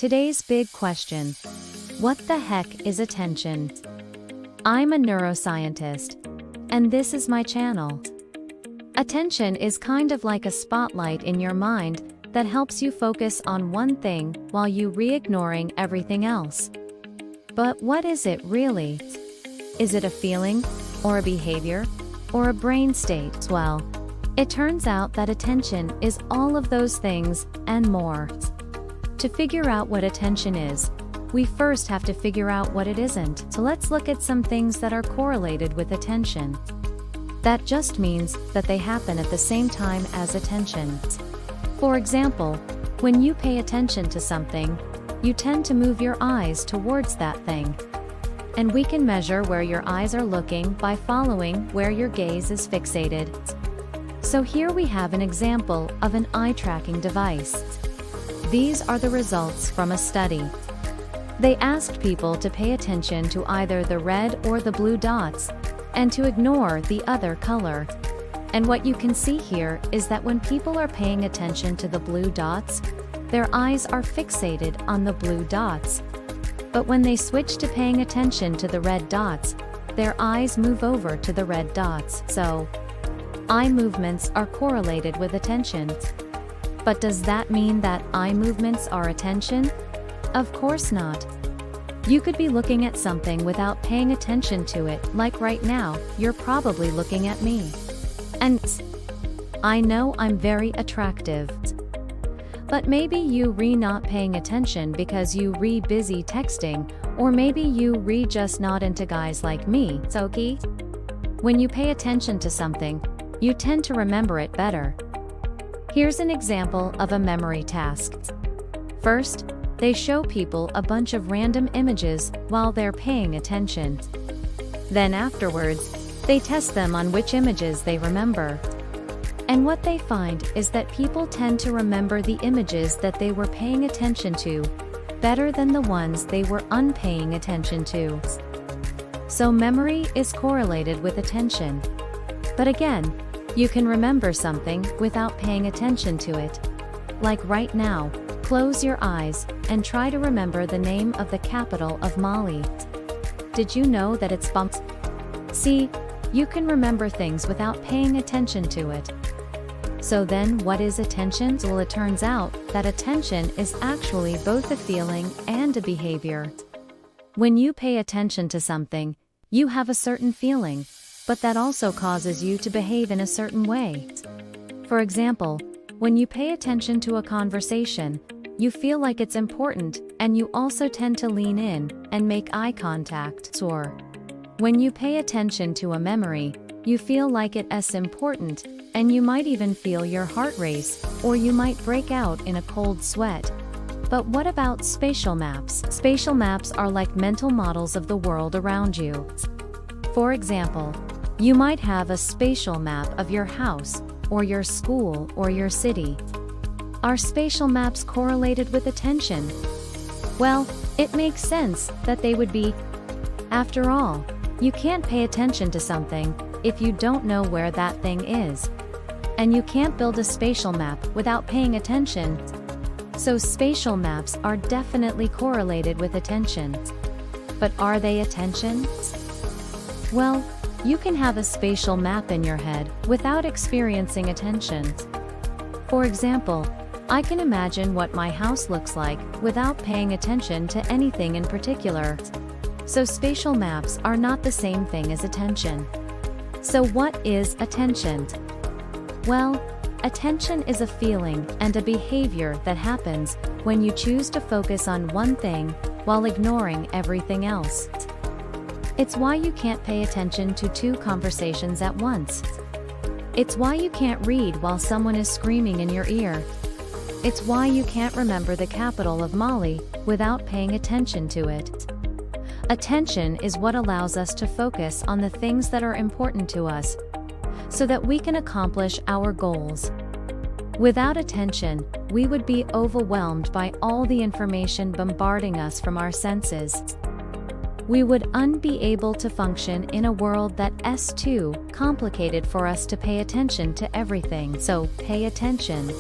Today's big question: what the heck is attention? I'm a neuroscientist, and this is my channel. Attention is kind of like a spotlight in your mind that helps you focus on one thing while you ignoring everything else. But what is it really? Is it a feeling, or a behavior, or a brain state? Well, it turns out that attention is all of those things and more. To figure out what attention is, we first have to figure out what it isn't. So let's look at some things that are correlated with attention. That just means that they happen at the same time as attention. For example, when you pay attention to something, you tend to move your eyes towards that thing. And we can measure where your eyes are looking by following where your gaze is fixated. So here we have an example of an eye tracking device. These are the results from a study. They asked people to pay attention to either the red or the blue dots, and to ignore the other color. And what you can see here is that when people are paying attention to the blue dots, their eyes are fixated on the blue dots. But when they switch to paying attention to the red dots, their eyes move over to the red dots. So, eye movements are correlated with attention. But does that mean that eye movements are attention? Of course not. You could be looking at something without paying attention to it, like right now, you're probably looking at me. And I know I'm very attractive. But maybe you not paying attention because you busy texting, or maybe you just not into guys like me, Soki. When you pay attention to something, you tend to remember it better. Here's an example of a memory task. First, they show people a bunch of random images while they're paying attention. Then afterwards, they test them on which images they remember. And what they find is that people tend to remember the images that they were paying attention to better than the ones they were unpaying attention to. So memory is correlated with attention. But again, you can remember something without paying attention to it. Like right now, close your eyes and try to remember the name of the capital of Mali. Did you know that it's Bamako? See, you can remember things without paying attention to it. So then what is attention? Well, it turns out that attention is actually both a feeling and a behavior. When you pay attention to something, you have a certain feeling, but that also causes you to behave in a certain way. For example, when you pay attention to a conversation, you feel like it's important, and you also tend to lean in and make eye contact. Or when you pay attention to a memory, you feel like it's important, and you might even feel your heart race, or you might break out in a cold sweat. But what about spatial maps? Spatial maps are like mental models of the world around you. For example, you might have a spatial map of your house, or your school, or your city. Are spatial maps correlated with attention? Well, it makes sense that they would be. After all, you can't pay attention to something if you don't know where that thing is. And you can't build a spatial map without paying attention. So spatial maps are definitely correlated with attention. But are they attention? Well, you can have a spatial map in your head without experiencing attention. For example, I can imagine what my house looks like without paying attention to anything in particular. So spatial maps are not the same thing as attention. So what is attention? Well, attention is a feeling and a behavior that happens when you choose to focus on one thing while ignoring everything else. It's why you can't pay attention to two conversations at once. It's why you can't read while someone is screaming in your ear. It's why you can't remember the capital of Mali without paying attention to it. Attention is what allows us to focus on the things that are important to us, so that we can accomplish our goals. Without attention, we would be overwhelmed by all the information bombarding us from our senses. We would be able to function in a world that's too complicated for us to pay attention to everything. So, pay attention.